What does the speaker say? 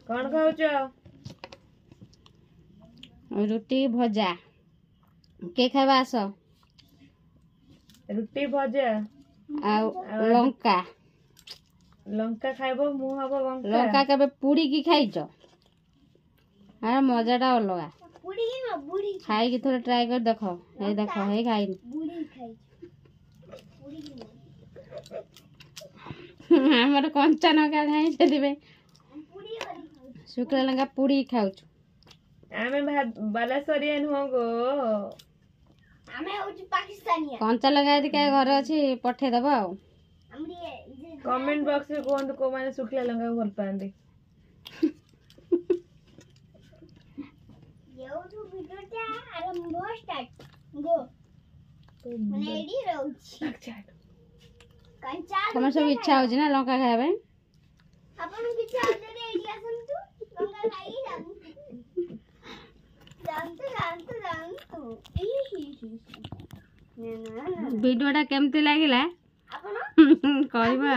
कौन खाऊच? रुटी भजा के खावा आस रुटी भजा लंका लंका खाइबो मु हबो लंका केबे पुड़ी की खाइछ? अरे मजाटा अलगा खाई की थोड़ा ट्राई कर देखो हे खाई हमर कंचा लंका खाई से शुक्ला लंका पुड़ी खाऊछ आमे बालेश्वरियन हो गो कंचा लंका यदि क्या घर अच्छी पठे दब आ कमेंट बॉक्स में कहतु को माने शुक्ला लंका भल पांदी तुम सब इच्छा हो ना लंका खाए वीडियोटा केमती लगिला कहबा।